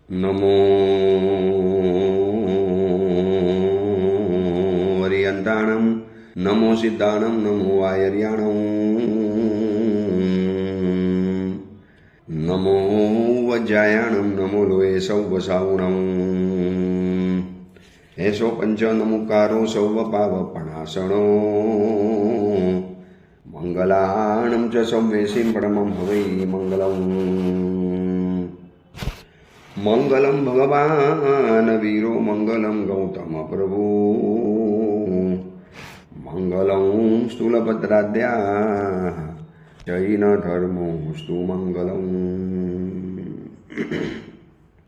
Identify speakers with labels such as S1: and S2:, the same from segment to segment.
S1: નમો હરિયંતાણમ, નમો સિદ્ધાણમ, નમો આયર્યાણમ, નમો વજ્જાયાણમ, નમો લોએ સૌ વસાવણમ, એસો પંચ નમુકારો સૌ પાવપણાસણો, મંગલાણમ ચ સૌવેશીમ પરમમ હવૈ મંગલમ. મંગલમ ભગવાન વીરો, મંગલમ ગૌતમ પ્રભુ, મંગલમ સ્થૂલભદ્રાદ્યા જૈન ધર્મો સ્તુ મંગલમ.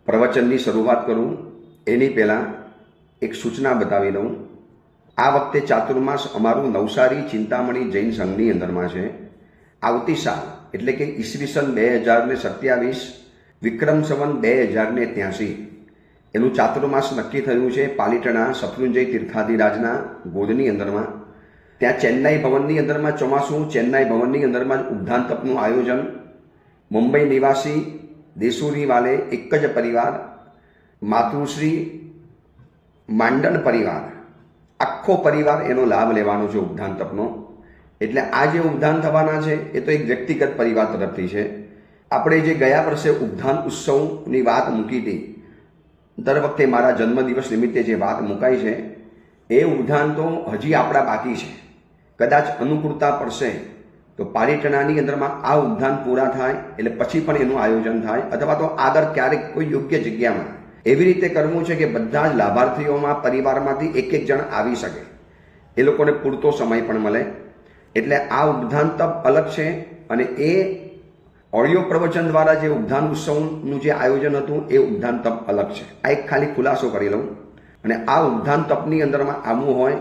S1: પ્રવચનની શરૂઆત કરું એની પહેલાં એક સૂચના બતાવી દઉં. આ વખતે ચાતુર્માસ અમારું નવસારી ચિંતામણી જૈન સંઘની અંદરમાં છે. આવતી સાલ એટલે કે ઈસવીસન 2027 વિક્રમ સંવત 2083 એનું ચાતુર્માસ નક્કી થયું છે પાલિટણા શત્રુંજય તીર્થાધિરાજના ગોદની અંદરમાં. ત્યાં ચેન્નાઈ ભવનની અંદરમાં ચોમાસું, ચેન્નાઈ ભવનની અંદરમાં જ ઉદ્ધાન તપનું આયોજન. મુંબઈ નિવાસી દેસુરી વાલે એક જ પરિવાર, માતૃશ્રી માંડન પરિવાર, આખો પરિવાર એનો લાભ લેવાનો છે ઉદ્ધાન તપનો. એટલે આ જે ઉદ્ધાન થવાના છે એ તો એક વ્યક્તિગત પરિવાર તરફથી છે. આપણે જે ગયા વર્ષે ઉદ્ધાન ઉત્સવની વાત મૂકી હતી, દર વખતે મારા જન્મદિવસ નિમિત્તે જે વાત મુકાઈ છે એ ઉદ્ધાન તો હજી આપણા બાકી છે. કદાચ અનુકૂળતા પડશે તો પાલિટણાની અંદરમાં આ ઉદ્ધાન પૂરા થાય એટલે પછી પણ એનું આયોજન થાય, અથવા તો આગળ ક્યારેક કોઈ યોગ્ય જગ્યામાં એવી રીતે કરવું છે કે બધા જ લાભાર્થીઓમાં પરિવારમાંથી એક જણ આવી શકે, એ લોકોને પૂરતો સમય પણ મળે. એટલે આ ઉદ્ધાન તપ અલગ છે અને એ ઓડિયો પ્રવચન દ્વારા જે ઉદ્ધાન ઉત્સવનું જે આયોજન હતું એ ઉદ્ધાન તપ અલગ છે. આ એક ખાલી ખુલાસો કરી લઉં. અને આ ઉદ્ધાન તપની અંદરમાં આવવું હોય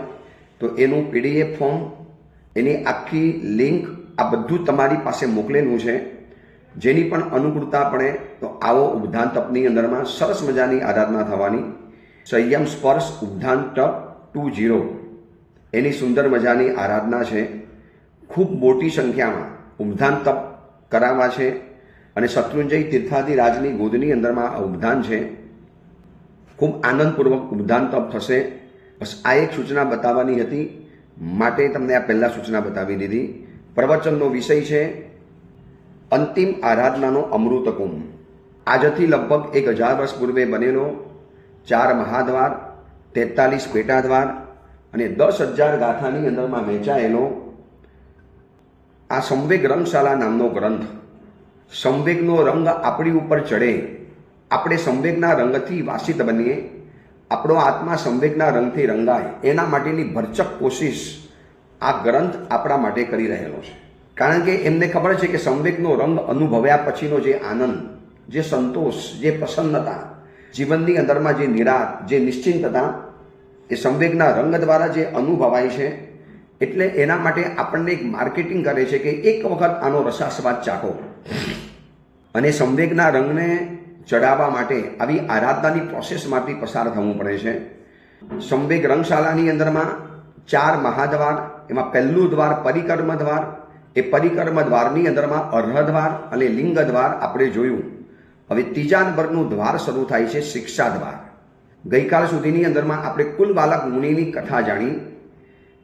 S1: તો એનું PDF ફોર્મ, એની આખી લિંક આ બધું તમારી પાસે મોકલેલું છે. જેની પણ અનુકૂળતા પડે તો આવો ઉદ્ધાન તપની અંદરમાં સરસ મજાની આરાધના થવાની. સંયમ સ્પર્શ ઉદ્ધાન તપ 20 એની સુંદર મજાની આરાધના છે. ખૂબ મોટી સંખ્યામાં ઉદ્ધાન તપ કરાવવા છે અને શત્રુંજય તીર્થાધિરાજની ગોદની અંદરમાં આ ઉદ્ધાન છે. ખૂબ આનંદપૂર્વક ઉદ્ધાન તપ થશે. બસ આ એક સૂચના બતાવવાની હતી, માટે તમને આ પહેલાં સૂચના બતાવી દીધી. પ્રવચનનો વિષય છે અંતિમ આરાધનાનો અમૃત કુંભ. આજથી લગભગ 1000 વર્ષ પૂર્વે બનેલો 4 મહાદ્વાર, 43 પેટાદ્વાર અને 10,000 ગાથાની અંદરમાં વહેંચાયેલો આ સંવેગ રંગશાલા નામનો ગ્રંથ. સંવેગનો રંગ આપણી ઉપર ચડે, આપણે સંવેગના રંગથી વાસિત બનીએ, આપણો આત્મા સંવેગના રંગથી રંગાય, એના માટેની ભરચક કોશિશ આ ગ્રંથ આપણા માટે કરી રહેલો છે. કારણ કે એમને ખબર છે કે સંવેગનો રંગ અનુભવ્યા પછીનો જે આનંદ, જે સંતોષ, જે પ્રસન્નતા, જીવનની અંદરમાં જે નિરાત, જે નિશ્ચિંતતા એ સંવેગના રંગ દ્વારા જે અનુભવાય છે. એટલે એના માટે આપણને એક માર્કેટિંગ કરે છે કે એક વખત આનો રસાસ્વાદ ચાખો. અને સંવેગના રંગને ચડાવવા માટે આવી આરાધનાની પ્રોસેસમાંથી પસાર થવું પડે છે. સંવેગ રંગશાલાની અંદરમાં 4 મહાદ્વાર, એમાં પહેલું દ્વાર પરિકર્મ દ્વાર. એ પરિકર્મ દ્વારની અંદરમાં અર્હ દ્વાર અને લિંગ દ્વાર આપણે જોયું. હવે ત્રીજા નંબરનું દ્વાર શરૂ થાય છે શિક્ષા દ્વાર. ગઈકાલ સુધીની અંદરમાં આપણે કુલ બાલક મુનિની કથા જાણી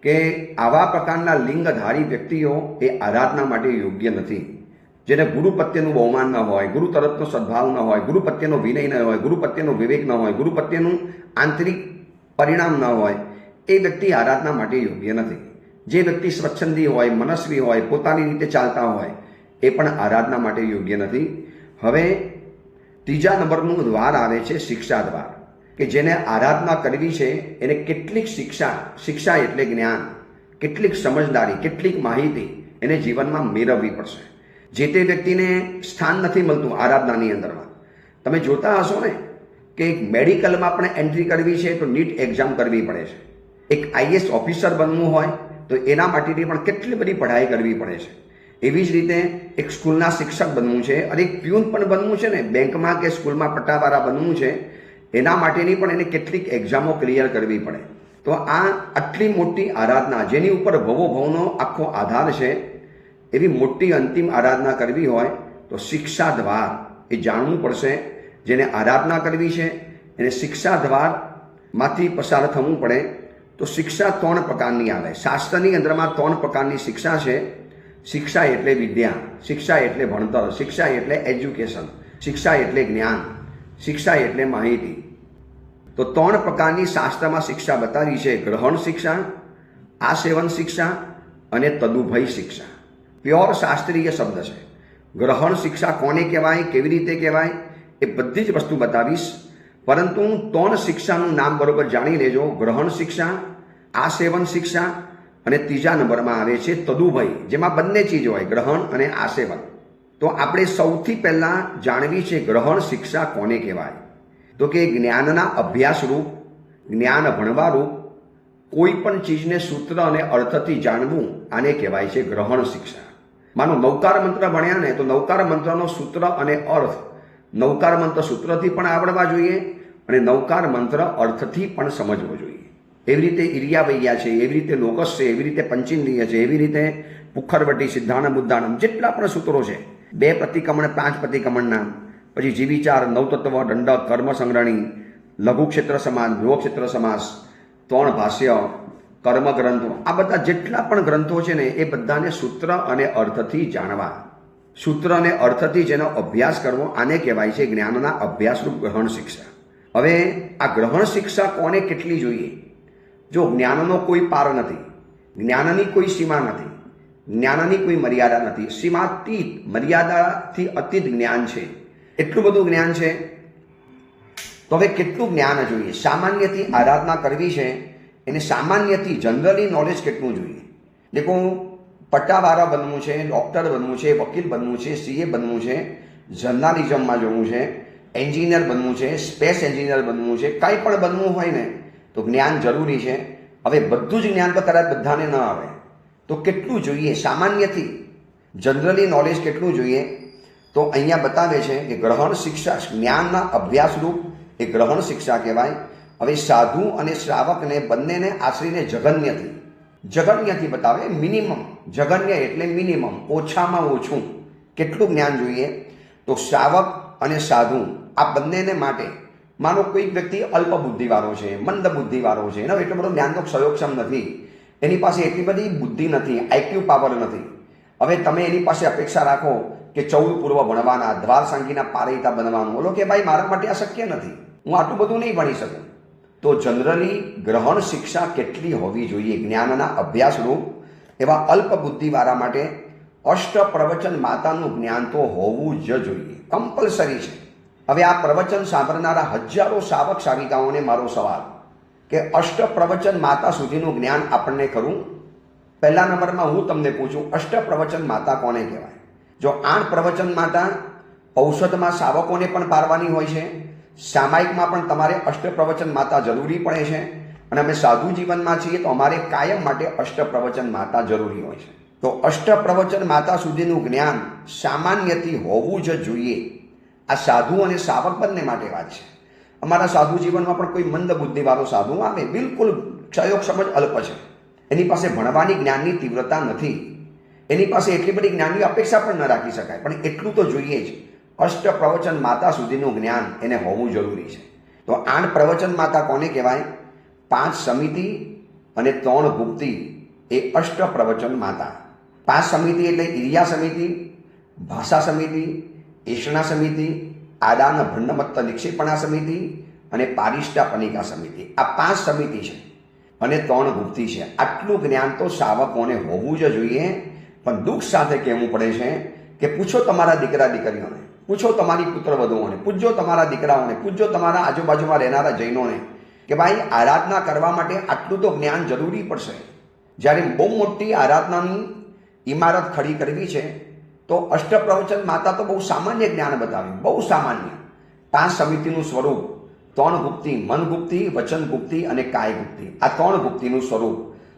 S1: કે આવા પ્રકારના લિંગધારી વ્યક્તિઓ એ આરાધના માટે યોગ્ય નથી. જેને ગુરુ પ્રત્યેનું બહુમાન ન હોય, ગુરુ તરફનો સદભાવ ન હોય, ગુરુ પ્રત્યેનો વિનય ન હોય, ગુરુ પ્રત્યેનો વિવેક ન હોય, ગુરુ પ્રત્યેનું આંતરિક પરિણામ ન હોય, એ વ્યક્તિ આરાધના માટે યોગ્ય નથી. જે વ્યક્તિ સ્વચ્છંદી હોય, મનસ્વી હોય, પોતાની રીતે ચાલતા હોય, એ પણ આરાધના માટે યોગ્ય નથી. હવે ત્રીજા નંબરનું દ્વાર આવે છે શિક્ષા દ્વાર, કે જેને આરાધના કરવી છે એને કેટલીક શિક્ષા એટલે જ્ઞાન, કેટલીક સમજદારી, કેટલીક માહિતી એને જીવનમાં મેળવવી પડશે. જે તે વ્યક્તિને સ્થાન નથી મળતું આરાધનાની અંદરમાં. તમે જોતા હશો ને કે એક મેડિકલમાં પણ એન્ટ્રી કરવી છે તો નીટ એક્ઝામ કરવી પડે છે. એક IAS ઓફિસર બનવું હોય તો એના માટેની પણ કેટલી બધી પઢાઈ કરવી પડે છે. એવી જ રીતે એક સ્કૂલના શિક્ષક બનવું છે અને એક પ્યુન પણ બનવું છે ને, બેંકમાં કે સ્કૂલમાં પટ્ટાવાળા બનવું છે, એના માટેની પણ એને કેટલીક એક્ઝામો ક્લિયર કરવી પડે. તો આ આટલી મોટી આરાધના જેની ઉપર ભવો ભવનો આખો આધાર છે, એવી મોટી અંતિમ આરાધના કરવી હોય તો શિક્ષા દ્વાર એ જાણવું પડશે. જેને આરાધના કરવી છે એને શિક્ષા દ્વારમાંથી પસાર થવું પડે. તો શિક્ષા 3 પ્રકારની આવે. શાસ્ત્રની અંદરમાં 3 પ્રકારની શિક્ષા છે. શિક્ષા એટલે વિદ્યા, શિક્ષા એટલે ભણતર, શિક્ષા એટલે એજ્યુકેશન, શિક્ષા એટલે જ્ઞાન, શિક્ષા એટલે માહિતી. તો 3 પ્રકારની શાસ્ત્રમાં શિક્ષા બતાવી છે: ગ્રહણ શિક્ષા, આસેવન શિક્ષા અને તદુભય શિક્ષા. પ્યોર શાસ્ત્રીય શબ્દ છે. ગ્રહણ શિક્ષા કોને કહેવાય, કેવી રીતે કહેવાય, એ બધી જ વસ્તુ બતાવીશ. પરંતુ 3 શિક્ષાનું નામ બરોબર જાણી લેજો: ગ્રહણ શિક્ષા, આસેવન શિક્ષા અને 3જા નંબરમાં આવે છે તદુભય, જેમાં બંને ચીજ હોય, ગ્રહણ અને આસેવન. તો આપણે સૌથી પહેલા જાણવી છે ગ્રહણ શિક્ષા કોને કહેવાય. તો કે જ્ઞાનના અભ્યાસ રૂપ, જ્ઞાન ભણવા રૂપ કોઈ પણ ચીજને સૂત્ર અને અર્થથી જાણવું, આને કહેવાય છે ગ્રહણ શિક્ષા. માનો નૌકાર મંત્ર ભણ્યા ને, તો નૌકાર મંત્રનો સૂત્ર અને અર્થ, નૌકાર મંત્ર સૂત્રથી પણ આવડવા જોઈએ અને નૌકાર મંત્ર અર્થથી પણ સમજવો જોઈએ. એવી રીતે ઇરિયા વૈયા છે, એવી રીતે લોકસ છે, એવી રીતે પંચિન્દ્રિય છે, એવી રીતે પુખરવટી, સિદ્ધાણમ, ઉદ્દાનમ, જેટલા પણ સૂત્રો છે, 2 પ્રતિક્રમણ, 5 પ્રતિક્રમણના, પછી જીવિચાર, નવતત્વ, દંડક, કર્મ સંગ્રહણી, લઘુ ક્ષેત્ર સમાસ, ગૃહ ક્ષેત્ર સમાસ, 3 ભાષ્ય, કર્મ ગ્રંથો, આ બધા જેટલા પણ ગ્રંથો છે ને, એ બધાને સૂત્ર અને અર્થથી જાણવા, સૂત્ર અને અર્થથી જેનો અભ્યાસ કરવો, આને કહેવાય છે જ્ઞાનના અભ્યાસરૂપ ગ્રહણ શિક્ષા. હવે આ ગ્રહણ શિક્ષા કોને કેટલી જોઈએ? જો જ્ઞાનનો કોઈ પાર નથી, જ્ઞાનની કોઈ સીમા નથી, જ્ઞાનની કોઈ મર્યાદા નથી, સીમાતીત, મર્યાદાથી અતીત જ્ઞાન છે, એટલું બધું જ્ઞાન છે. તો હવે કેટલું જ્ઞાન જોઈએ? સામાન્યથી આરાધના કરવી છે, એને સામાન્યથી જનરલી નોલેજ કેટલું જોઈએ? દેખો, પટ્ટાવાળા બનવું છે, ડૉક્ટર બનવું છે, વકીલ બનવું છે, CA બનવું છે, જર્નાલિઝમમાં જવું છે, એન્જિનિયર બનવું છે, સ્પેસ એન્જિનિયર બનવું છે, કાંઈ પણ બનવું હોય ને તો જ્ઞાન જરૂરી છે. હવે બધું જ જ્ઞાન તો કદાચ બધાને ન આવે, તો કેટલું જોઈએ? સામાન્યથી જનરલી નોલેજ કેટલું જોઈએ? તો અહીંયા બતાવે છે કે ગ્રહણ શિક્ષા, જ્ઞાનના અભ્યાસરૂપ એ ગ્રહણ શિક્ષા કહેવાય. હવે સાધુ અને શ્રાવકને બંનેને આશરીને જગન્યથી બતાવે. મિનિમમ, જગન્ય એટલે મિનિમમ, ઓછામાં ઓછું કેટલું જ્ઞાન જોઈએ? તો શ્રાવક અને સાધુ આ બંનેને માટે, માનો કોઈ વ્યક્તિ અલ્પ બુદ્ધિવાળો છે, મંદ બુદ્ધિવાળો છે, એનો એટલો બધો જ્ઞાનનો ક્ષયોક્ષમ નથી, એની પાસે એટલી બધી બુદ્ધિ નથી, IQ પાવર નથી. હવે તમે એની પાસે અપેક્ષા રાખો કે 14 પૂર્વ ભણવાના, દ્વાર સાંગીના પારૈતા બનવાનું, બોલો કે ભાઈ મારા માટે આ શક્ય નથી, હું આટલું બધું નહીં ભણી શકું. તો જનરલી ગ્રહણ શિક્ષા કેટલી હોવી જોઈએ? જ્ઞાનના અભ્યાસરૂપ એવા અલ્પ બુદ્ધિવાળા માટે અષ્ટ પ્રવચન માતાનું જ્ઞાન તો હોવું જ જોઈએ, કમ્પલસરી છે. હવે આ પ્રવચન સાંભળનારા હજારો સાવક સાવિકાઓને મારો સવાલ કે અષ્ટ પ્રવચન માતા સુધીનું જ્ઞાન આપણને ખરું? પહેલા નંબરમાં હું તમને પૂછું, અષ્ટ પ્રવચન માતા કોને કહેવાય? જો 8 પ્રવચન માતા ઔષધમાં સાવકોને પણ પારવાની હોય છે, સામાયિકમાં પણ તમારે અષ્ટ પ્રવચન માતા જરૂરી પડે છે, અને અમે સાધુ જીવનમાં છીએ તો અમારે કાયમ માટે અષ્ટ પ્રવચન માતા જરૂરી હોય છે. તો અષ્ટ પ્રવચન માતા સુધીનું જ્ઞાન સામાન્યથી હોવું જ જોઈએ. આ સાધુ અને સાવક બંને માટે વાત છે. અમારા સાધુ જીવનમાં પણ કોઈ મંદ બુદ્ધિવાળો સાધુ આવે, બિલકુલ ક્ષયોક્ષમ જ અલ્પ છે, એની પાસે ભણવાની જ્ઞાનની તીવ્રતા નથી, એની પાસે એટલી બધી જ્ઞાનની અપેક્ષા પણ ન રાખી શકાય, પણ એટલું તો જોઈએ જ. અષ્ટ પ્રવચન માતા સુધીનું જ્ઞાન એને હોવું જરૂરી છે. તો 8 પ્રવચન માતા કોને કહેવાય? 5 સમિતિ અને 3 ગુપ્તિ એ અષ્ટ પ્રવચન માતા. 5 સમિતિ એટલે ઇરિયા સમિતિ, ભાષા સમિતિ, એષણા સમિતિ, આદાન ભંડમત્ત નિક્ષેપણા સમિતિ અને પારિષ્ટા પનિકા સમિતિ. આ 5 સમિતિ છે અને 3 ગુપ્તિ છે. આટલું જ્ઞાન તો સાવકોને હોવું જ જોઈએ. પણ દુઃખ સાથે કહેવું પડે છે કે પૂછો તમારા દીકરા દીકરીઓને, પૂછો તમારી પુત્ર વધુઓને, પૂછજો તમારા દીકરાઓને, પૂછજો તમારા આજુબાજુમાં રહેનારા જૈનોને કે ભાઈ આરાધના કરવા માટે આટલું તો જ્ઞાન જરૂરી પડશે. જ્યારે બહુ મોટી આરાધનાની ઇમારત ખડી કરવી છે તો અષ્ટપ્રવચન માતા તો બહુ સામાન્ય જ્ઞાન બતાવ્યું, બહુ સામાન્ય. 5 સમિતિનું સ્વરૂપ, 3 ગુપ્તિ, મન ગુપ્તિ, વચન ગુપ્તિ અને કાય ગુપ્તિ. આ 3 ગુપ્તિનું સ્વરૂપ.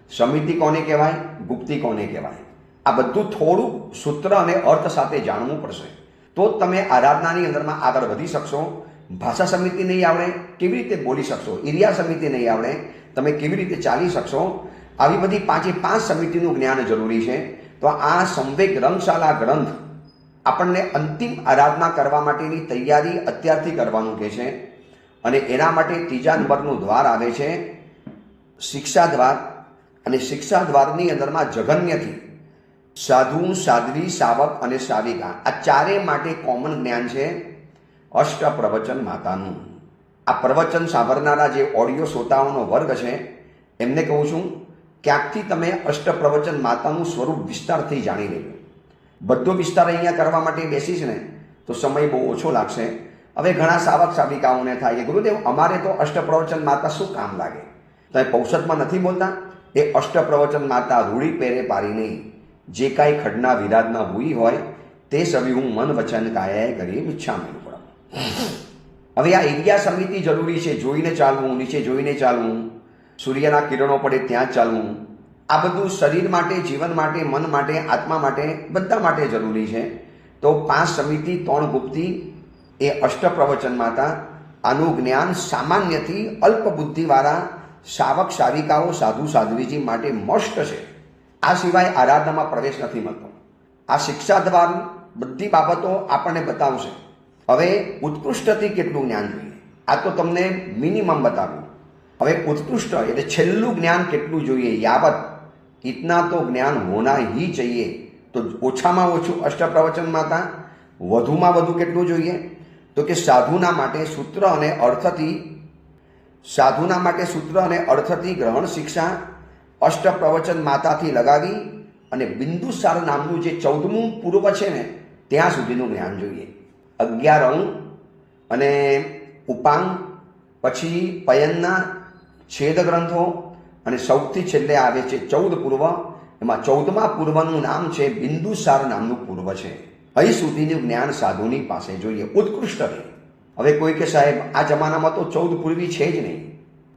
S1: સમિતિ કોને કહેવાય, ગુપ્તિ કોને કહેવાય, આ બધું થોડું સૂત્ર અને અર્થ સાથે જાણવું પડશે, તો જ તમે આરાધનાની અંદરમાં આગળ વધી શકશો. ભાષા સમિતિ નહીં આવડે, કેવી રીતે બોલી શકશો? ઇરિયા સમિતિ નહીં આવડે, તમે કેવી રીતે ચાલી શકશો? આવી બધી 5 સમિતિનું જ્ઞાન જરૂરી છે. તો આ સંવેગ રંગશાલા ગ્રંથ આપણને અંતિમ આરાધના કરવા માટેની તૈયારી અત્યારથી કરવાનું કહે છે અને એના માટે ત્રીજા નંબરનું દ્વાર આવે છે શિક્ષા દ્વાર અને શિક્ષા દ્વારની અંદરમાં જગન્યથી સાધુ સાધ્વી સાવક અને સાવિકા આ ચારે માટે કોમન જ્ઞાન છે અષ્ટ પ્રવચન માતાનું. આ પ્રવચન સાંભળનારા જે ઓડિયો શ્રોતાઓનો વર્ગ છે એમને કહું છું ક્યાંકથી તમે અષ્ટ પ્રવચન માતાનું સ્વરૂપ વિસ્તારથી જાણી લેજો. બધો વિસ્તાર અહીંયા કરવા માટે બેસીશ ને તો સમય બહુ ઓછો લાગશે. હવે ઘણા સાવક સાવિકાઓને થાય કે ગુરુદેવ અમારે તો અષ્ટ પ્રવચન માતા શું કામ લાગે? તમે પૌષદમાં નથી બોલતા? એ અષ્ટ પ્રવચન માતા રૂડી પેરે પારી નહીં, જે કાંઈ ખડના વિરાજના હુઈ હોય તે સવી હું મન વચન કાયાએ કરી ઈચ્છા મેળવું પડે. હવે આ એરિયા સમિતિ જરૂરી છે. જોઈને ચાલવું, નીચે જોઈને ચાલવું, સૂર્યના કિરણો પડે ત્યાં ચાલવું, આ બધું શરીર માટે, જીવન માટે, મન માટે, આત્મા માટે, બધા માટે જરૂરી છે. તો 5 સમિતિ 3 ગુપ્તી એ અષ્ટ પ્રવચન માતા. આનું જ્ઞાન સામાન્યથી અલ્પ બુદ્ધિવાળા સાવક સાવિકાઓ સાધુ સાધ્વીજી માટે મસ્ત છે. આ સિવાય આરાધનામાં પ્રવેશ નથી મળતો. આ શિક્ષા દ્વાર બધી બાબતો આપણને બતાવશે. હવે ઉત્કૃષ્ટથી કેટલું જ્ઞાન જોઈએ આ તો તમને મિનિમમ બતાવ્યું. હવે ઉત્કૃષ્ટ એટલે છેલ્લું જ્ઞાન કેટલું જોઈએ? યાવત ઇતના તો જ્ઞાન હોના હી चाहिए. તો ઓછામાં ઓછું અષ્ટ પ્રવચન માતા. વધુમાં વધુ કેટલું જોઈએ? તો કે સાધુના માટે સૂત્ર અને અર્થથી ગ્રહણ શિક્ષા અષ્ટ પ્રવચન માતાથી લગાવી અને બિંદુસાર નામનું જે 14મું પૂર્વ છે ને ત્યાં સુધીનું જ્ઞાન જોઈએ. 11 અંગ અને ઉપાંગ, પછી પયનના છેદ ગ્રંથો અને સૌથી છેલ્લે આવે છે 14 પૂર્વ. એમાં 14મા પૂર્વનું નામ છે બિંદુસાર નામનું પૂર્વ છે. અહીં સુધીનું જ્ઞાન સાધુની પાસે જોઈએ ઉત્કૃષ્ટ રહે. હવે કોઈ કે સાહેબ આ જમાનામાં તો 14 પૂર્વી છે જ નહીં,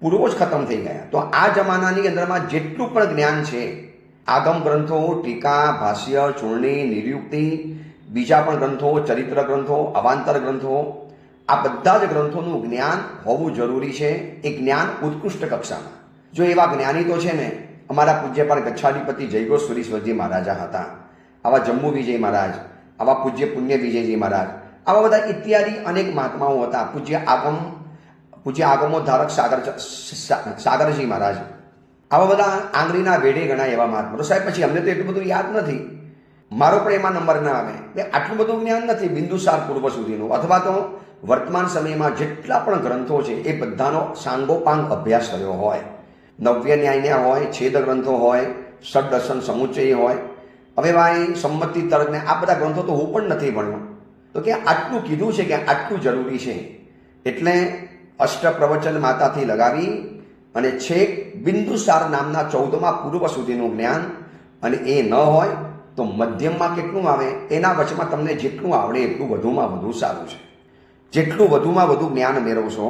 S1: પૂર્વો જ ખતમ થઈ ગયા. તો આ જમાનાની અંદરમાં જેટલું પણ જ્ઞાન છે, આગમ ગ્રંથો, ટીકા, ભાષ્ય, ચૂર્ણી, નિર્યુક્તિ, બીજા પણ ગ્રંથો, ચરિત્ર ગ્રંથો, અવાંતર ગ્રંથો, આ બધા જ ગ્રંથોનું જ્ઞાન હોવું જરૂરી છે. એ જ્ઞાન ઉત્કૃષ્ટ કક્ષામાં. જો એવા જ્ઞાની તો છે ને અમારા પૂજ્યપાલ ગચ્છાધિપતિ જયગોષ સુરીશ્વરજી મહારાજા હતા, આવા જમ્મુ વિજય મહારાજ, આવા પૂજ્ય પુણ્ય વિજયજી મહારાજ, આવા બધા ઇત્યાદિ અનેક મહાત્માઓ હતા. પૂજ્ય આગમો ધારક સાગરજી મહારાજ, આવા બધા આંગળીના વેઢે ગણાય એવા મહાત્મા. તો સાહેબ પછી અમને તો એટલું બધું યાદ નથી, મારો પણ એમાં નંબર ના આવે કે આટલું બધું જ્ઞાન નથી બિંદુસાર પૂર્વ સુધીનું. અથવા તો વર્તમાન સમયમાં જેટલા પણ ગ્રંથો છે એ બધાનો સાંગોપાંગ અભ્યાસ કર્યો હોય. નવ્ય ન્યાયના હોય, છેદ ગ્રંથો હોય, ષડદર્શન સમુચ્ચય હોય, હવે ભાઈ સંમતિ તર્કને આ બધા ગ્રંથો તો હું પણ નથી ભણ્યો. તો કે આટલું કીધું છે કે આટલું જરૂરી છે. એટલે અષ્ટ પ્રવચન માતાથી લગાવી અને છેક બિંદુસાર નામના 14મા પૂર્વ સુધીનું જ્ઞાન. અને એ ન હોય તો મધ્યમમાં કેટલું આવે એના વચમાં તમને જેટલું આવડે એટલું વધુમાં વધુ સારું છે. જેટલું વધુમાં વધુ જ્ઞાન મેળવશો,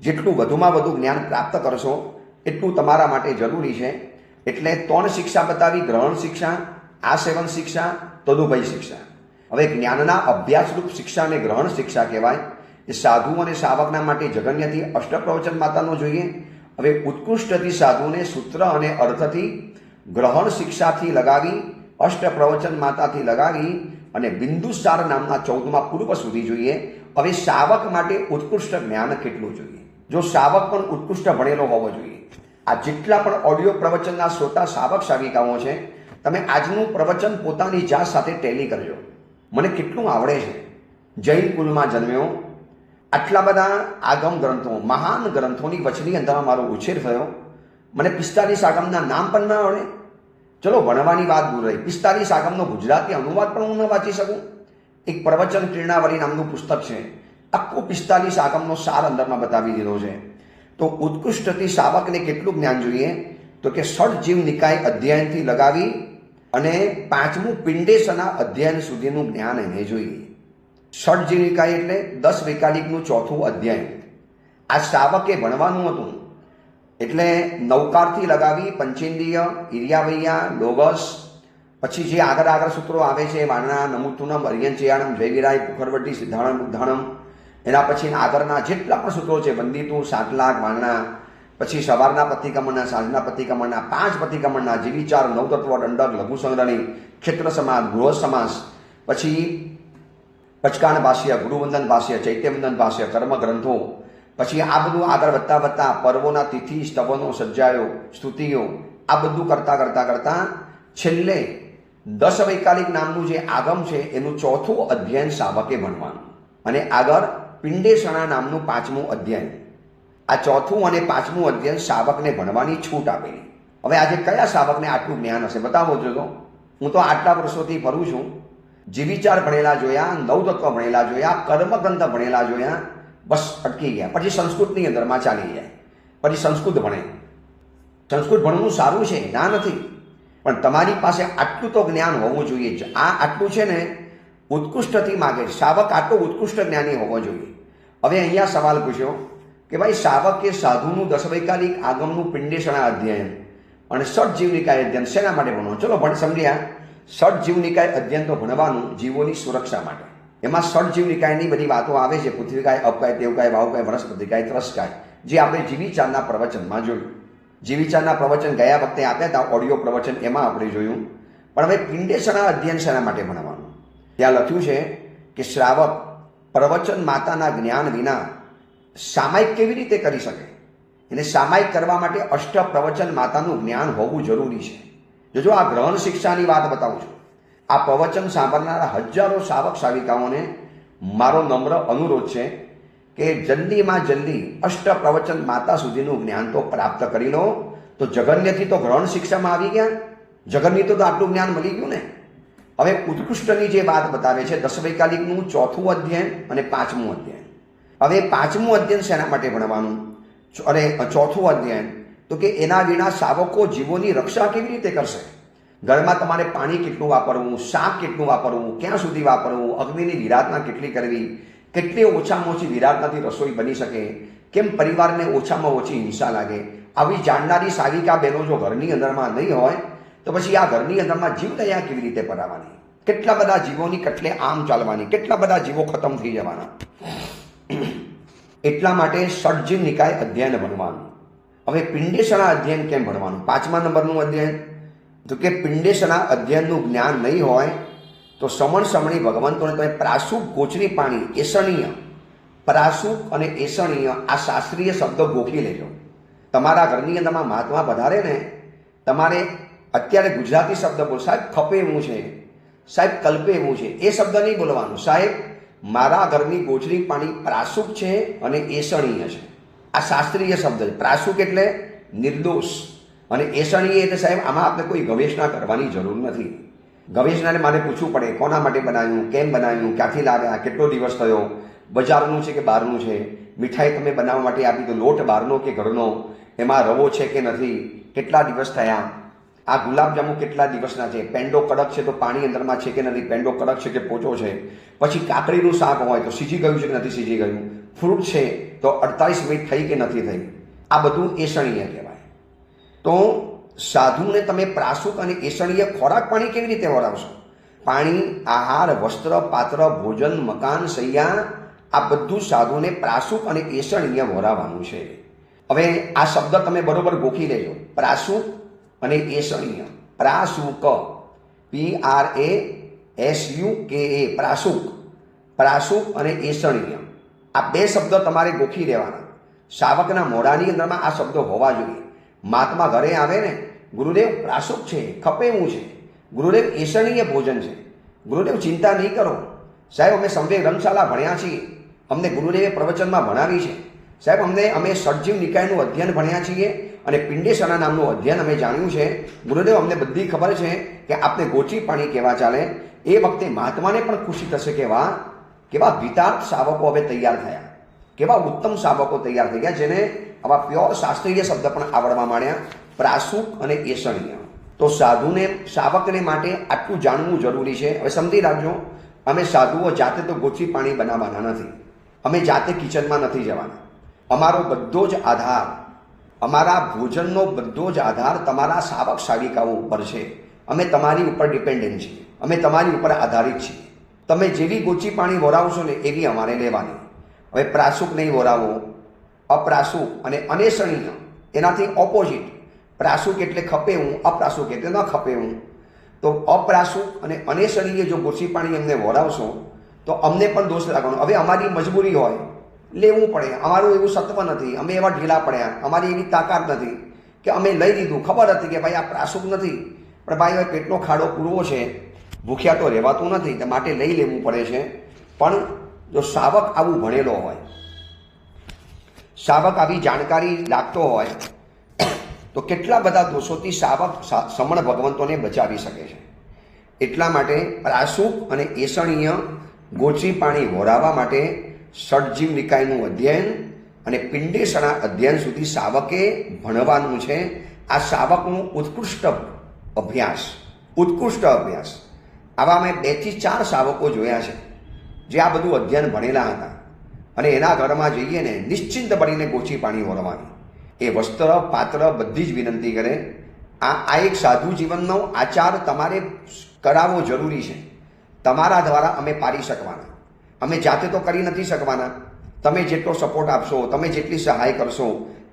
S1: જેટલું વધુમાં વધુ જ્ઞાન પ્રાપ્ત કરશો એટલું તમારા માટે જરૂરી છે. એટલે 3 શિક્ષા બતાવી: ગ્રહણ શિક્ષા, આસેવન શિક્ષા, તદુભય શિક્ષા. હવે જ્ઞાનના અભ્યાસરૂપ શિક્ષાને ગ્રહણ શિક્ષા કહેવાય. એ સાધુ અને સાવકના માટે જગન્યથી અષ્ટપ્રવચન માતાનો જોઈએ. હવે ઉત્કૃષ્ટથી સાધુને સૂત્ર અને અર્થથી ગ્રહણ શિક્ષાથી લગાવી, અષ્ટપ્રવચન માતાથી લગાવી અને બિંદુસાર નામના 14મા પૂર્વ સુધી જોઈએ. હવે શાવક માટે ઉત્કૃષ્ટ જ્ઞાન કેટલું જોઈએ? જો શાવક પણ ઉત્કૃષ્ટ ભણેલો હોવો જોઈએ. આ જેટલા પણ ઓડિયો પ્રવચનના શ્રોતા શાવક શાવિકાઓ છે, તમે આજનું પ્રવચન પોતાની જાત સાથે ટેલી કરજો. મને કેટલું આવડે છે, જૈન કુલમાં જન્મ્યો, આટલા બધા આગમ ગ્રંથો, મહાન ગ્રંથોની વચની અંદર મારો ઉછેર થયો, મને 45 આગમના નામ પણ ના આવડે. ચલો ભણવાની વાત દૂર રહી, 45 આગમનો ગુજરાતી અનુવાદ પણ હું ન વાંચી શકું. એક પ્રવચન કિરણાવળી નામનું પુસ્તક છે, આખું 45 આગમનો સાર અંદરમાં બતાવી દીધો છે. તો ઉત્કૃષ્ટથી શાવકને કેટલું જ્ઞાન જોઈએ? તો કે ષડજીવ નિકાય અધ્યયનથી લગાવી અને 5મું પિંડેસના અધ્યયન સુધીનું જ્ઞાન એને જોઈએ. ષડજીવ નિકાય એટલે 10 વૈકાલિકનું 4થું અધ્યયન. આ શાવકે ભણવાનું હતું. એટલે નૌકારથી લગાવી પંચેન્દ્રિય, ઇરિયાવૈયા, લોગસ, પછી જે આગળ સૂત્રો આવે છે, વાણના, નમુતુનમ, અરિયંચયાણમ, જયવિરાય, પુખરવટી, સિદ્ધાણમ, ઉદ્ધાણમ, એના પછી આગળના જેટલા પણ સૂત્રો છે, વંદિતું, 7 લાખ, વાણના, પછી સવારના પતિકમણના, સાંજના પતિકમણના, 5 પતિકમણના, જીવિચાર, નવતત્વ, દંડક, લઘુ સંગ્રહણી, ક્ષેત્ર સમાસ, ગૃહ સમાસ, પછી પચકાણ ભાષ્ય, ગુરુવંદન ભાષ્ય, ચૈત્યવંદન ભાષ્ય, કર્મ ગ્રંથો, પછી આ બધું આગળ વધતા વધતા પર્વોના તિથિ, સ્તવનો, સજ્જાયો, સ્તુતિઓ, આ બધું કરતા છેલ્લે 10 વૈકાલિક નામનું જે આગમ છે એનું 4થું અધ્યયન શાવકે ભણવાનું અને આગળ પિંડેસણા નામનું 5મું અધ્યયન. આ 4થું અને 5મું અધ્યયન શાવકને ભણવાની છૂટ આપેલી. હવે આજે કયા શાવકને આટલું જ્ઞાન હશે બતાવો જો. હું તો આટલા વર્ષોથી ફરું છું, જીવિચાર ભણેલા જોયા, નવતત્વ ભણેલા જોયા, કર્મગ્રંથ ભણેલા જોયા, બસ અટકી ગયા. પછી સંસ્કૃતની અંદરમાં ચાલી જાય, પછી સંસ્કૃત ભણે. સંસ્કૃત ભણવું સારું છે, ના નથી, પણ તમારી પાસે આટલું તો જ્ઞાન હોવું જોઈએ. આ આટલું છે ને ઉત્કૃષ્ટથી માગે, શાવક આટલો ઉત્કૃષ્ટ જ્ઞાની હોવો જોઈએ. હવે અહીંયા સવાલ પૂછ્યો કે ભાઈ શાવક એ સાધુનું 10 વૈકાલિક આગમનું પિંડેસણા અધ્યયન અને ષટ જીવનિકાય અધ્યયન શેના માટે ભણવાનું? ચલો સમજ્યા. ષટ જીવનિકાય અધ્યયન તો ભણવાનું જીવોની સુરક્ષા માટે. એમાં ષટ જીવનિકાયની બધી વાતો આવે છે, પૃથ્વીકાય, અપકાય, દેવકાય, વાવકાય, વનસ્પતિકાય, ત્રસકાય, જે આપણે જીવીચારના પ્રવચનમાં જોયું. જીવીચારના પ્રવચન ગયા વખતે આપ્યા હતા, ઓડિયો પ્રવચન, એમાં આપણે જોયું. પણ હવે પિંડેસણા અધ્યયન શેના માટે ભણવાનું? ત્યાં લખ્યું છે કે શ્રાવક પ્રવચન માતાના જ્ઞાન વિના સામાયિક કેવી રીતે કરી શકે? એને સામાયિક કરવા માટે અષ્ટ પ્રવચન માતાનું જ્ઞાન હોવું જરૂરી છે. જો આ ગ્રહણ શિક્ષાની વાત બતાવું છું. આ પ્રવચન સાંભળનારા હજારો શાવક શાવિકાઓને મારો નમ્ર અનુરોધ છે કે જલ્દીમાં જલ્દી અષ્ટ પ્રવચન માતા સુધીનું જ્ઞાન તો પ્રાપ્ત કરી લો. તો જગન્યથી તો ગ્રહણ શિક્ષામાં આવી ગયા, જગન્ય તો આટલું જ્ઞાન મળી ગયું ને. હવે ઉત્કૃષ્ટની જે વાત બતાવે છે 10 વૈકાલિકનું 4થું અધ્યયન અને 5મું અધ્યયન. હવે 5મું અધ્યયન શેના માટે ભણવાનું અને 4થું અધ્યયન? તો કે એના વિના શાવકો જીવોની રક્ષા કેવી રીતે કરશે? ઘરમાં તમારે પાણી કેટલું વાપરવું, શાક કેટલું વાપરવું, ક્યાં સુધી વાપરવું, અગ્નિની વિરાધના કેટલી કરવી, કેટલી ઓછામાં ઓછી વિરાધનાથી રસોઈ બની શકે, કેમ પરિવારને ઓછામાં ઓછી હિંસા લાગે, આવી જાણનારી શાવિકા બહેનો જો ઘરની અંદરમાં નહીં હોય તો પછી આ ઘરની અંદરમાં જીવદયા કેવી રીતે પરાવવાની? કેટલા બધા જીવોની કટલે આમ ચાલવાની, કેટલા બધા જીવો ખતમ થઈ જવાના. એટલા માટે ષટજીવ નિકાય અધ્યયન ભણવાનું. હવે પિંડેસણા અધ્યયન કેમ ભણવાનું? 5મા નંબરનું અધ્યયન. તો કે પિંડેસણા અધ્યયનનું જ્ઞાન નહીં હોય તો સમણ સમણી ભગવંતોને તમે પ્રાસુક, ગોચરી પાણી, એસણીય, પ્રાસુક અને એસણીય આ શાસ્ત્રીય શબ્દો ગોખી લેજો. તમારા ઘરની અંદરમાં મહાત્મા વધારે ને, તમારે અત્યારે ગુજરાતી શબ્દ બોલ, સાહેબ ખપે એવું છે, સાહેબ કલ્પે એવું છે, એ શબ્દ નહીં બોલવાનું. સાહેબ મારા ઘરની ગોચરી પાણી પ્રાસુક છે અને એસણીય છે, આ શાસ્ત્રીય શબ્દ છે. પ્રાસુક એટલે નિર્દોષ અને એસણીય એટલે સાહેબ આમાં આપણે કોઈ ગવેષણા કરવાની જરૂર નથી. ગવેષણાને મારે પૂછવું પડે કોના માટે બનાવ્યું, કેમ બનાવ્યું, ક્યાંથી લાવ્યા, કેટલો દિવસ થયો, બજારનું છે કે બહારનું છે, મીઠાઈ તમે બનાવવા માટે આપી તો લોટ બહારનો કે ઘરનો, એમાં રવો છે કે નથી, કેટલા દિવસ થયા, આ ગુલાબજાંબુ કેટલા દિવસના છે, પેંડો કડક છે તો પાણી અંદરમાં છે કે નથી, પેંડો કડક છે કે પોચો છે, પછી કાકડીનું શાક હોય તો સીજી ગયું છે કે નથી સીજી ગયું, ફ્રૂટ છે તો 48 મિનિટ થઈ કે નથી થઈ, આ બધું એસણીય કહેવાય. તો સાધુને તમે પ્રાસુક અને એસણીય ખોરાક પાણી કેવી રીતે વરાવશો? પાણી, આહાર, વસ્ત્ર, પાત્ર, ભોજન, મકાન, શૈયા, આ બધું સાધુને પ્રાસુક અને એસણીય વરાવવાનું છે. હવે આ શબ્દ તમે બરોબર ગોખી લેજો, પ્રાસુક અને એસણીય. પ્રાસુક, PRASUKA, પ્રાસુક, પ્રાસુક અને એસણીય, આ બે શબ્દ તમારે ગોખી લેવાના. શાવકના મોઢાની અંદરમાં આ શબ્દો હોવા જોઈએ. મહાત્મા ઘરે આવે ને, ગુરુદેવ પ્રાસુક છે, ખપે એવું છે, ગુરુદેવ એસણીય ભોજન છે, ગુરુદેવ ચિંતા નહીં કરો, સાહેબ અમે સંવેગ રંગશાળા ભણ્યા છીએ, અમને ગુરુદેવે પ્રવચનમાં ભણાવી છે, સાહેબ અમે ષટજીવ નિકાયનું અધ્યયન ભણ્યા છીએ અને પિંડેસણા નામનું અધ્યયન અમે જાણ્યું છે, ગુરુદેવ અમને બધી ખબર છે કે આપને ગોચરી પાણી કેવા ચાલે. એ વખતે મહાત્માને પણ ખુશી થશે કે વાહ, કેવા વિતાર્થ શાવકો હવે તૈયાર થયા, કેવા ઉત્તમ શાવકો તૈયાર થઈ ગયા જેને આવા પ્યોર શાસ્ત્રીય શબ્દ પણ આવડવા માંડ્યા, પ્રાસુક અને એસણીય. તો સાધુને, શાવકને માટે આટલું જાણવું જરૂરી છે. હવે સમજી રાખજો, અમે સાધુઓ જાતે તો ગોચરી પાણી બનાવવાના નથી, અમે જાતે કિચનમાં નથી જવાના. અમારો બધો જ આધાર, અમારા ભોજનનો બધો જ આધાર તમારા શાવક શાવિકાઓ ઉપર છે. અમે તમારી ઉપર ડિપેન્ડન્ટ છીએ, અમે તમારી ઉપર આધારિત છીએ. તમે જેવી ગોચરી પાણી વરાવશો ને એવી અમારે લેવાની. હવે પ્રાસુક નહીં વરાવો, અપ્રાસુક અને અનેસણીય એનાથી ઓપોઝિટ. પ્રાસુક એટલે ખપેવું, અપ્રાસુક એટલે ન ખપેવું. તો અપ્રાસુક અને અનેસણીય જો ગોચરી પાણી અમને વરાવશો તો અમને પણ દોષ લાગવાનો. હવે અમારી મજબૂરી હોય, લેવું પડે, અમારું એવું સત્વ નથી, અમે એવા ઢીલા પડ્યા, અમારી એવી તાકાત નથી કે અમે લઈ લીધું. ખબર હતી કે ભાઈ આ પ્રાસુક નથી, પણ ભાઈ હવે પેટનો ખાડો પૂરવો છે, ભૂખ્યા તો રહેવાતું નથી, માટે લઈ લેવું પડે છે. પણ જો શાવક આવું ભણેલો હોય, શાવક આવી જાણકારી રાખતો હોય, તો કેટલા બધા દોષોથી શાવક સમણ ભગવંતોને બચાવી શકે છે. એટલા માટે પ્રાસુક અને એસણીય ગોચરી પાણી વોરાવવા માટે ષડજીવ નિકાયનું અધ્યયન અને પિંડેસણા અધ્યયન સુધી શાવકે ભણવાનું છે. આ શાવકનું ઉત્કૃષ્ટ અભ્યાસ. આવા મેં 2 થી 4 શાવકો જોયા છે જે આ બધું અધ્યયન ભણેલા હતા અને એના ઘરમાં જઈએ ને નિશ્ચિંત બનીને ગોચી પાણી વળવાની. એ વસ્ત્ર પાત્ર બધી જ વિનંતી કરે. આ એક સાધુ જીવનનો આચાર તમારે કરાવવો જરૂરી છે. તમારા દ્વારા અમે પાડી શકવાના, અમે જાતે તો કરી નથી શકવાના. તમે જેટલો સપોર્ટ આપશો, તમે જેટલી સહાય કરશો,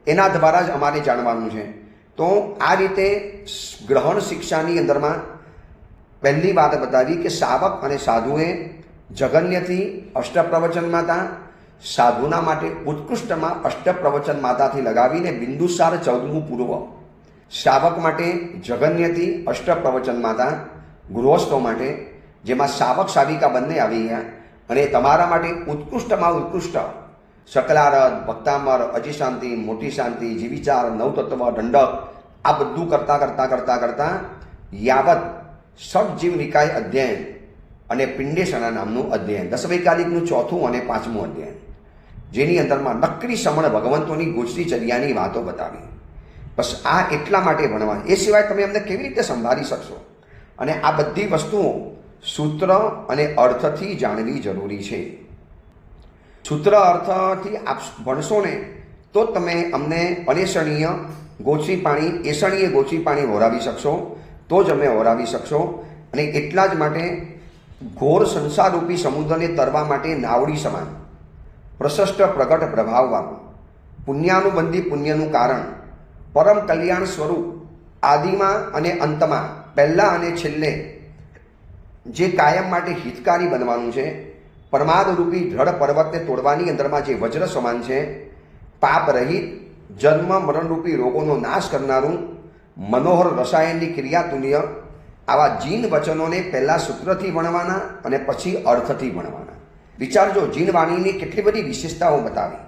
S1: એના દ્વારા જ અમારે જાણવાનું છે. તો આ રીતે ગ્રહણ શિક્ષાની અંદરમાં પહેલી વાત બતાવી કે શાવક અને સાધુએ જગન્યથી અષ્ટપ્રવચન માતા, સાધુના માટે ઉત્કૃષ્ટમાં અષ્ટપ્રવચન માતાથી લગાવીને બિંદુસાર 14મું પૂર્વ, શાવક માટે જગન્યથી અષ્ટપ્રવચન માતા, ગૃહસ્થો માટે જેમાં શાવક શાવિકા બંને આવી ગયા, અને તમારા માટે ઉત્કૃષ્ટમાં ઉત્કૃષ્ટ શકલારથ, ભક્તામર, અજીશાંતિ, મોટી શાંતિ, જીવિચાર, નવતત્વ, દંડક, આ બધું કરતા યાવત ષડજીવ નિકાય અધ્યયન અને પિંડેસણા નામનું અધ્યયન, 10 વૈકાલિકનું 4થું અને 5મું અધ્યયન, જેની અંદરમાં નકરી સમણ ભગવંતોની ગોચરી ચર્યાની વાતો બતાવી. બસ આ એટલા માટે ભણવા. એ સિવાય તમે અમને કેવી રીતે સંભાળી શકશો? અને આ બધી વસ્તુઓ સૂત્ર અને અર્થથી જાણવી જરૂરી છે. સૂત્ર અર્થથી આપ ભણશો ને તો તમે અમને અનેસણીય ગોચરી પાણી, એસણીય ગોચરી પાણી વોરાવી શકશો, તો જ અમે વોરાવી શકશો. અને એટલા જ માટે ઘોર સંસારરૂપી સમુદ્રને તરવા માટે નાવડી સમાન પ્રશસ્ત પ્રગટ પ્રભાવવાળું, પુણ્યાનુબંધી પુણ્યનું કારણ, પરમ કલ્યાણ સ્વરૂપ, આદિમાં અને અંતમાં, પહેલા અને છેલ્લે જે કાયમ માટે હિતકારી બનવાનું છે, પરમાદરૂપી દ્રઢ પર્વતને તોડવાની અંદરમાં જે વજ્ર સમાન છે, પાપ રહિત, જન્મ મરણરૂપી રોગોનો નાશ કરનારું, મનોહર રસાયણની ક્રિયા તુલ્ય, આવા જીન વચનોને પહેલાં સૂત્રથી ભણવાના અને પછી અર્થથી ભણવાના. વિચારજો, જીન વાણીની કેટલી બધી વિશેષતાઓ બતાવી.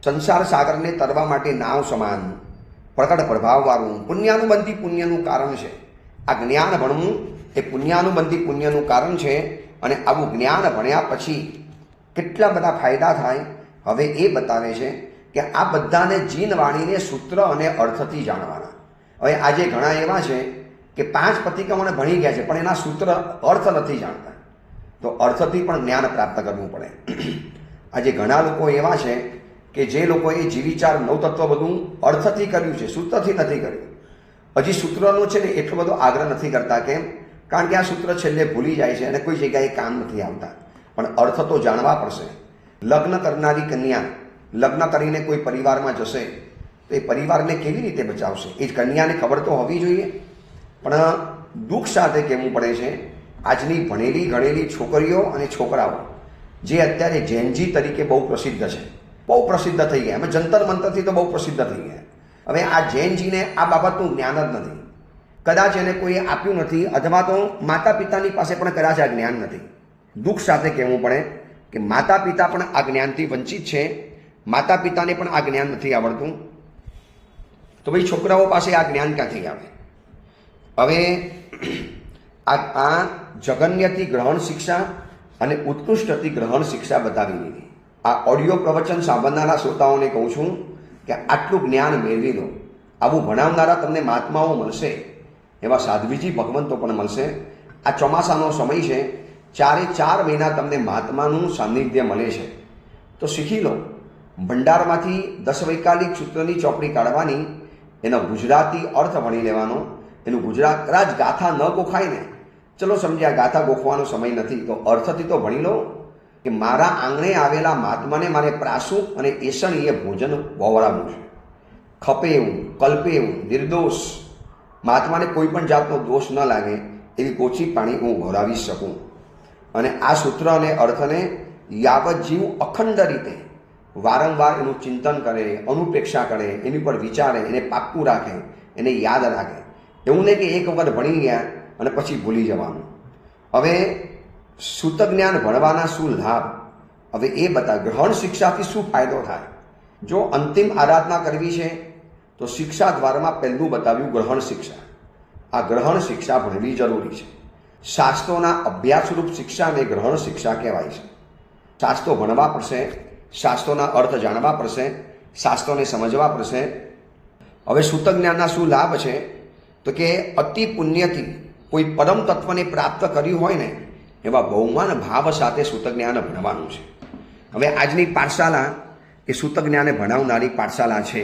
S1: સંસાર સાગરને તરવા માટે નાવ સમાન, પ્રગટ પ્રભાવવાળું, પુણ્યાનુબંધી પુણ્યનું કારણ છે. આ જ્ઞાન ભણવું એ પુણ્યાનુબંધી પુણ્યનું કારણ છે. અને આવું જ્ઞાન ભણ્યા પછી કેટલા બધા ફાયદા થાય હવે એ બતાવે છે કે આ બધાને જીન વાણીને સૂત્ર અને અર્થથી જાણવાના. હવે આજે ઘણા એવા છે કે 5 પ્રતિક્રમણ ભણી ગયા છે પણ એના સૂત્ર અર્થ નથી જાણતા. તો અર્થથી પણ જ્ઞાન પ્રાપ્ત કરવું પડે. આજે ઘણા લોકો એવા છે કે જે લોકોએ જીવિચાર નવતત્વ બધું અર્થથી કર્યું છે, સૂત્રથી નથી કર્યું. હજી સૂત્રનો છે ને એટલો બધો આગ્રહ નથી કરતા. કેમ? કારણ કે આ સૂત્ર છેલ્લે ભૂલી જાય છે અને કોઈ જગ્યાએ કામ નથી આવતા. પણ અર્થ તો જાણવા પડશે. લગ્ન કરનારી કન્યા લગ્ન કરીને કોઈ પરિવારમાં જશે તો એ પરિવારને કેવી રીતે બચાવશે? એ કન્યાને ખબર તો હોવી જોઈએ. પણ દુઃખ સાથે કહેવું પડે છે, આજની ભણેલી ગણેલી છોકરીઓ અને છોકરાઓ જે અત્યારે જેનજી તરીકે બહુ પ્રસિદ્ધ છે, બહુ પ્રસિદ્ધ થઈ ગયા. એમાં જંતર મંતરથી તો બહુ પ્રસિદ્ધ થઈ ગયા. હવે આ જેનજીને આ બાબતનું જ્ઞાન જ નથી. કદાચ એને કોઈએ આપ્યું નથી, અથવા તો માતા પિતાની પાસે પણ કદાચ આ જ્ઞાન નથી. દુઃખ સાથે કહેવું પડે કે માતા પિતા પણ આ જ્ઞાનથી વંચિત છે. માતા પિતાને પણ આ જ્ઞાન નથી આવડતું. તો ભાઈ છોકરાઓ પાસે આ જ્ઞાન ક્યાંથી આવે? હવે આ જગન્યથી ગ્રહણ શિક્ષા અને ઉત્કૃષ્ટથી ગ્રહણ શિક્ષા બતાવી દીધી. આ ઓડિયો પ્રવચન સાંભળનારા શ્રોતાઓને કહું છું કે આટલું જ્ઞાન મેળવી લો. આવું ભણાવનારા તમને મહાત્માઓ મળશે, એવા સાધ્વીજી ભગવંતો પણ મળશે. આ ચોમાસાનો સમય છે, 4 મહિના તમને મહાત્માનું સાનિધ્ય મળે છે. તો શીખી લો. ભંડારમાંથી 10 વૈકાલિક સૂત્રની ચોપડી કાઢવાની, એનો ગુજરાતી અર્થ ભણી લેવાનો. એનું ગુજરાત કદાચ ગાથા ન ગોખાય ને, ચલો સમજ્યા ગાથા ગોખવાનો સમય નથી, તો અર્થથી તો ભણી લો કે મારા આંગણે આવેલા મહાત્માને મારે પ્રાસુક અને એસણીય ભોજન વહોરાવવું છે. ખપે એવું, કલ્પે એવું, નિર્દોષ, મહાત્માને કોઈ પણ જાતનો દોષ ન લાગે એવી ગોચી પાણી હું વહોરાવી શકું. અને આ સૂત્ર અને અર્થને યાવત જીવ અખંડ રીતે વારંવાર એનું ચિંતન કરે, અનુપેક્ષા કરે, એની પર વિચારે, એને પાક્કું રાખે, એને યાદ રાખે. એવું નહીં કે એક વખત ભણી ગયા અને પછી ભૂલી જવાનું. હવે સૂતક જ્ઞાન ભણવાના શું લાભ, હવે એ બતા. ગ્રહણ શિક્ષાથી શું ફાયદો થાય? જો અંતિમ આરાધના કરવી છે તો શિક્ષા દ્વારમાં પહેલું બતાવ્યું ગ્રહણ શિક્ષા. આ ગ્રહણ શિક્ષા ભણવી જરૂરી છે. શાસ્ત્રોના અભ્યાસરૂપ શિક્ષાને ગ્રહણ શિક્ષા કહેવાય છે. શાસ્ત્રો ભણવા પડશે, શાસ્ત્રોના અર્થ જાણવા પડશે, શાસ્ત્રોને સમજવા પડશે. હવે સૂતક જ્ઞાનના શું લાભ છે તો કે અતિ પુણ્યથી કોઈ પરમ તત્વને પ્રાપ્ત કર્યું હોય ને એવા બહુમાન ભાવ સાથે સૂતક જ્ઞાન ભણવાનું છે. હવે આજની પાઠશાલા એ સૂતક જ્ઞાને ભણાવનારી પાઠશાલા છે,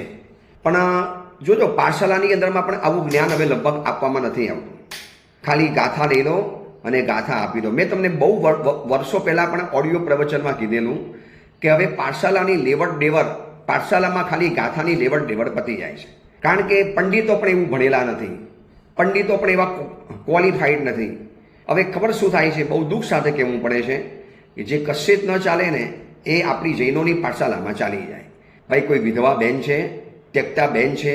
S1: પણ જોજો પાઠશાલાની અંદરમાં પણ આવું જ્ઞાન હવે લગભગ આપવામાં નથી આવતું. ખાલી ગાથા લઈ લો અને ગાથા આપી દો. મેં તમને બહુ વર્ષો પહેલાં પણ ઓડિયો પ્રવચનમાં કીધેલું કે હવે પાઠશાલાની લેવડ દેવડ, પાઠશાલામાં ખાલી ગાથાની લેવડ દેવડ પતી જાય છે. કારણ કે પંડિતો પણ એવું ભણેલા નથી, પંડિતો પણ એવા ક્વોલિફાઈડ નથી. હવે ખબર શું થાય છે, બહુ દુઃખ સાથે કહેવું પડે છે કે જે કશે જ ન ચાલે ને એ આપણી જૈનોની પાઠશાલામાં ચાલી જાય. ભાઈ કોઈ વિધવા બેન છે, ત્યક્તા બેન છે,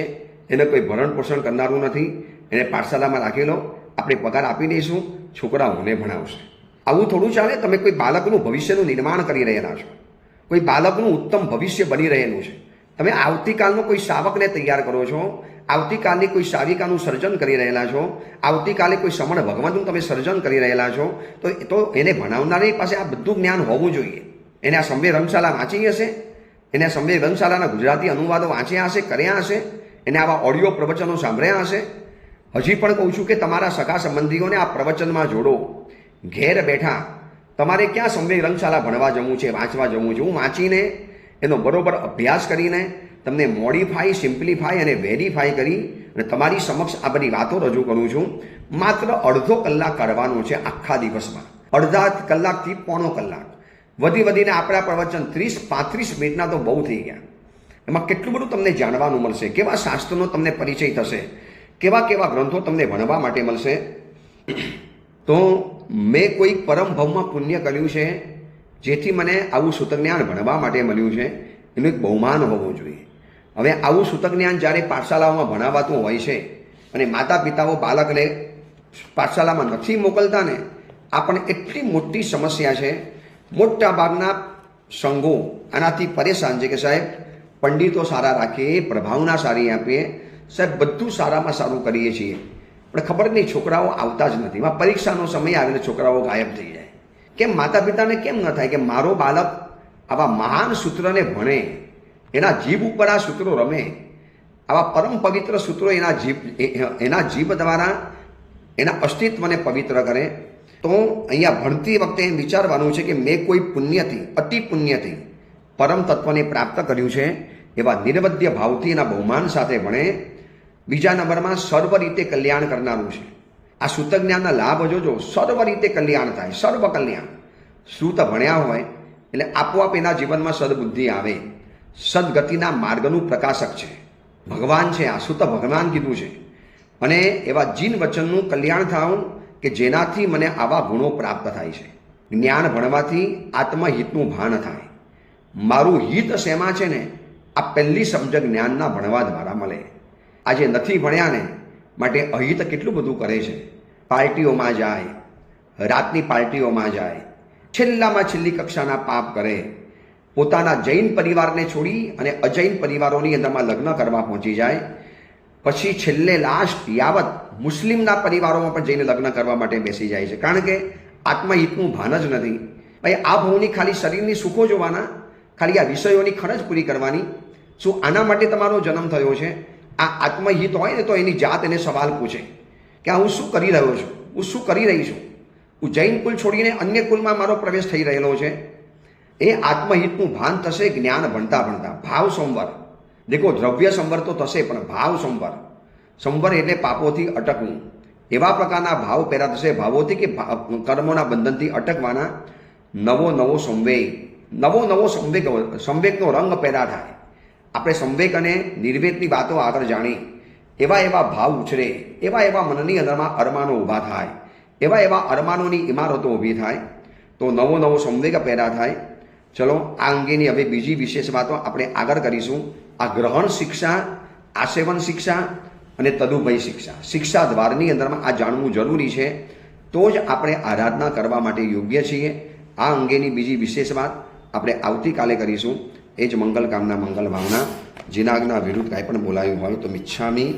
S1: એને કોઈ ભરણ પોષણ કરનારું નથી, એને પાઠશાલામાં રાખી લો, આપણે પગાર આપી દઈશું, છોકરાઓને ભણાવશે. આવું થોડું ચાલે. તમે કોઈ બાળકનું ભવિષ્યનું નિર્માણ કરી રહેલા છો, કોઈ બાળકનું ઉત્તમ ભવિષ્ય બની રહેલું છે. તમે આવતીકાલનો કોઈ શાવકને તૈયાર કરો છો, આવતીકાલની કોઈ શાવિકાનું સર્જન કરી રહેલા છો, આવતીકાલે કોઈ સમણ ભગવાનનું તમે સર્જન કરી રહેલા છો, તો એને ભણાવનારની પાસે આ બધું જ્ઞાન હોવું જોઈએ. એને આ સંવેદ રંગશાળા વાંચી હશે, એને આ સંવેદ રંગશાળાના ગુજરાતી અનુવાદો વાંચ્યા હશે, કર્યા હશે, એને આવા ઓડિયો પ્રવચનો સાંભળ્યા હશે. હજી પણ કહું છું કે તમારા સગા સંબંધીઓને આ પ્રવચનમાં જોડો. ઘેર બેઠા તમારે ક્યાં સંવેદ રંગશાળા ભણવા જવું છે, વાંચવા જવું છે? હું વાંચીને એનો બરોબર અભ્યાસ કરીને તમને મોડિફાઈ, સિમ્પ્લિફાઈ અને વેરીફાઈ કરી અને તમારી સમક્ષ આ બધી વાતો રજૂ કરું છું. માત્ર અડધો કલાક કરવાનું છે આખા દિવસમાં, અડધા કલાકથી પોણો કલાક. વધીને આપણા પ્રવચન 30-35 મિનિટના તો બહુ થઈ ગયા. એમાં કેટલું બધું તમને જાણવાનું મળશે, કેવા શાસ્ત્રનો તમને પરિચય થશે, કેવા ગ્રંથો તમને ભણવા માટે મળશે. તો મેં કોઈ પરમ ભવમાં પુણ્ય કર્યું છે જેથી મને આવું સૂતક જ્ઞાન ભણવા માટે મળ્યું છે, એનું એક બહુમાન હોવું જોઈએ. હવે આવું સૂતક જ્ઞાન જ્યારે પાઠશાલાઓમાં ભણાવાતું હોય છે અને માતા પિતાઓ બાળકને પાઠશાલામાં નથી મોકલતા ને, આ પણ એટલી મોટી સમસ્યા છે. મોટા ભાગના સંઘો આનાથી પરેશાન છે કે સાહેબ પંડિતો સારા રાખીએ, પ્રભાવના સારી આપીએ, સાહેબ બધું સારામાં સારું કરીએ છીએ, પણ ખબર નહીં છોકરાઓ આવતા જ નથી. એમાં પરીક્ષાનો સમય આવીને છોકરાઓ ગાયબ થઈ જાય. કેમ માતા પિતાને કેમ ન થાય કે મારો બાળક આવા મહાન સૂત્રને ભણે, એના જીભ ઉપર આ સૂત્રો રમે, આવા પરમ પવિત્ર સૂત્રો એના જીભ દ્વારા એના અસ્તિત્વને પવિત્ર કરે. તો અહીંયા ભણતી વખતે એમ વિચારવાનું છે કે મેં કોઈ પુણ્યથી, અતિ પુણ્યથી પરમ તત્વને પ્રાપ્ત કર્યું છે, એવા નિર્વદ્ય ભાવથી એના બહુમાન સાથે ભણે. બીજા નંબરમાં સર્વ રીતે કલ્યાણ કરનારું છે. આ સૂતક જ્ઞાનના લાભ જોજો, સર્વ રીતે કલ્યાણ થાય, સર્વ કલ્યાણ. સૂત ભણ્યા હોય એટલે આપોઆપ એના જીવનમાં સદબુદ્ધિ આવે. સદગતિના માર્ગનું પ્રકાશક છે, ભગવાન છે. આ સૂત ભગવાન કીધું છે. અને એવા જીન વચનનું કલ્યાણ થાવું કે જેનાથી મને આવા ગુણો પ્રાપ્ત થાય છે. જ્ઞાન ભણવાથી આત્મહિતનું ભાન થાય. મારું હિત શેમાં છે ને, આ પહેલી સમજણ જ્ઞાનના ભણવા દ્વારા મળે. આજે નથી ભણ્યા ને માટે અહિત કેટલું બધું કરે છે. પાર્ટીઓમાં જાય, રાતની પાર્ટીઓમાં જાય, છેલ્લામાં છેલ્લી કક્ષાના પાપ કરે, પોતાના જૈન પરિવારને છોડી અને અજૈન પરિવારોની અંદરમાં લગ્ન કરવા પહોંચી જાય, પછી છેલ્લે લાસ્ટ યાવત મુસ્લિમના પરિવારોમાં પણ જઈને લગ્ન કરવા માટે બેસી જાય છે. કારણ કે આત્મહિતનું ભાન જ નથી. ભાઈ આ ભવની ખાલી શરીરની સુખો જોવાના, ખાલી આ વિષયોની ખરજ પૂરી કરવાની. શું આના માટે તમારો જન્મ થયો છે? આ આત્મહિત હોય ને તો એની જાત એને સવાલ પૂછે કે હું શું કરી રહ્યો છું, હું શું કરી રહી છું, હું જૈન કુલ છોડીને અન્ય કુલમાં મારો પ્રવેશ થઈ રહેલો છે. એ આત્મહિતનું ભાન થશે જ્ઞાન ભણતા ભણતા. ભાવ સંવર, દેખો દ્રવ્ય સંવર તો થશે પણ ભાવ સંવર. સંવર એટલે પાપોથી અટકવું. એવા પ્રકારના ભાવ પેદા થશે, ભાવોથી કે કર્મોના બંધનથી અટકવાના. નવો સંવેગનો રંગ પેદા થાય. આપણે સંવેગ અને નિર્વેદની વાતો આગળ જાણી, એવા ભાવ ઉછરે, એવા મનની અંદરમાં અરમાનો ઊભા થાય, એવા અરમાનોની ઇમારતો ઊભી થાય. તો નવો નવો સંવેગ પેદા થાય. ચલો આ અંગેની હવે બીજી વિશેષ વાતો આપણે આગળ કરીશું. આ ગ્રહણ શિક્ષા, આસેવન શિક્ષા અને તદુભય શિક્ષા, શિક્ષા દ્વારની અંદરમાં આ જાણવું જરૂરી છે. તો જ આપણે આરાધના કરવા માટે યોગ્ય છીએ. આ અંગેની બીજી વિશેષ વાત આપણે આવતીકાલે કરીશું. એ જ મંગલ કામના, મંગલ ભાવના. જીના આજ્ઞા વિરુદ્ધ કાંઈ પણ બોલાયું હોય તો મિચ્છામી